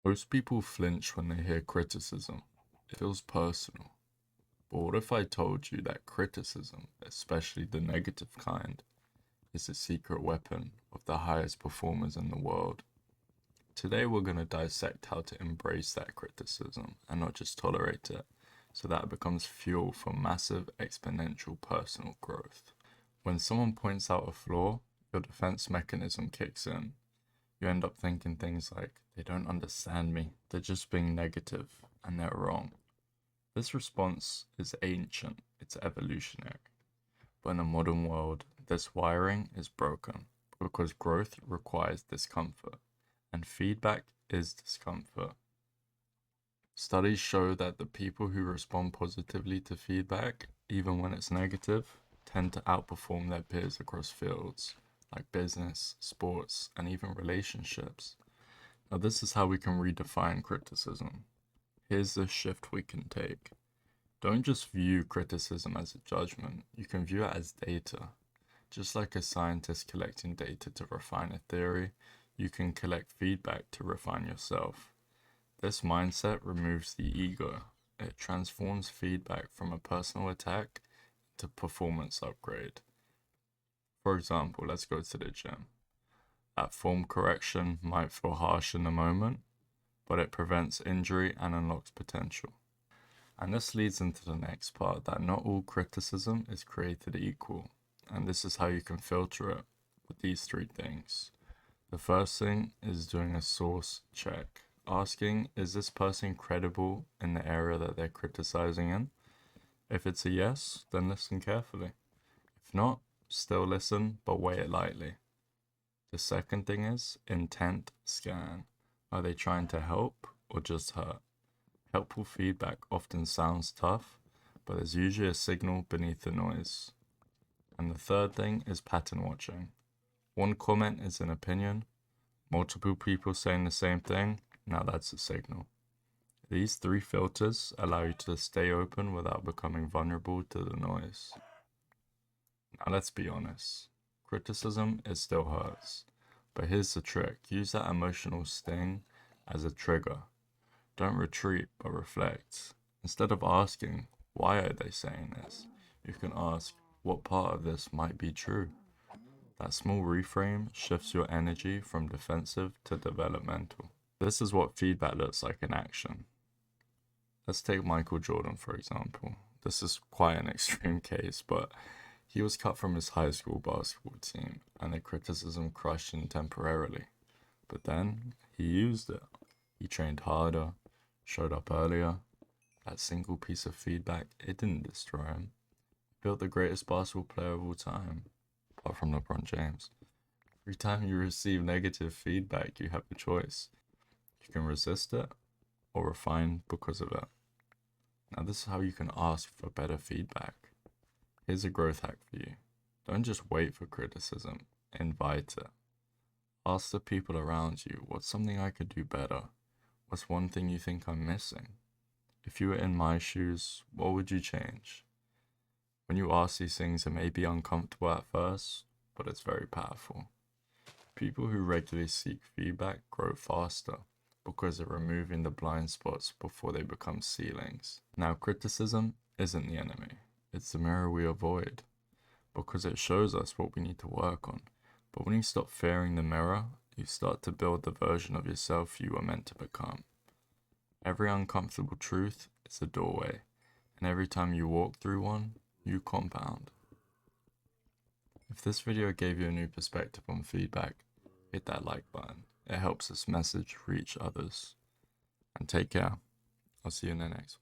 Most people flinch when they hear criticism. It feels personal. But what if I told you that criticism, especially the negative kind, is a secret weapon of the highest performers in the world? Today we're going to dissect how to embrace that criticism and not just tolerate it, so that it becomes fuel for massive exponential personal growth. When someone points out a flaw, your defense mechanism kicks in. You end up thinking things like, they don't understand me, they're just being negative, and they're wrong. This response is ancient, it's evolutionary. But in a modern world, this wiring is broken because growth requires discomfort, and feedback is discomfort. Studies show that the people who respond positively to feedback, even when it's negative, tend to outperform their peers across fields like business, sports, and even relationships. Now, this is how we can redefine criticism. Here's the shift we can take. Don't just view criticism as a judgment, you can view it as data. Just like a scientist collecting data to refine a theory, you can collect feedback to refine yourself. This mindset removes the ego. It transforms feedback from a personal attack to performance upgrade. For example, let's go to the gym. That form correction might feel harsh in the moment, but it prevents injury and unlocks potential. And this leads into the next part, that not all criticism is created equal. And this is how you can filter it with these three things. The first thing is doing a source check. Asking, is this person credible in the area that they're criticizing in? If it's a yes, then listen carefully. If not, still listen, but weigh it lightly. The second thing is intent scan. Are they trying to help or just hurt? Helpful feedback often sounds tough, but there's usually a signal beneath the noise. And the third thing is pattern watching. One comment is an opinion, multiple people saying the same thing, now that's a signal. These three filters allow you to stay open without becoming vulnerable to the noise. Now let's be honest, criticism, it still hurts. But here's the trick, use that emotional sting as a trigger. Don't retreat, but reflect. Instead of asking, why are they saying this? You can ask, what part of this might be true? That small reframe shifts your energy from defensive to developmental. This is what feedback looks like in action. Let's take Michael Jordan, for example. This is quite an extreme case, but he was cut from his high school basketball team, and the criticism crushed him temporarily. But then, he used it. He trained harder, showed up earlier. That single piece of feedback, it didn't destroy him. He built the greatest basketball player of all time, apart from LeBron James. Every time you receive negative feedback, you have a choice. You can resist it, or refine because of it. Now this is how you can ask for better feedback. Here's a growth hack for you. Don't just wait for criticism, invite it. Ask the people around you, what's something I could do better? What's one thing you think I'm missing? If you were in my shoes, what would you change? When you ask these things, it may be uncomfortable at first, but it's very powerful. People who regularly seek feedback grow faster because they're removing the blind spots before they become ceilings. Now, criticism isn't the enemy. It's the mirror we avoid because it shows us what we need to work on. But when you stop fearing the mirror, you start to build the version of yourself you were meant to become. Every uncomfortable truth is a doorway, and every time you walk through one, you compound. If this video gave you a new perspective on feedback, hit that like button. It helps this message reach others. And take care. I'll see you in the next one.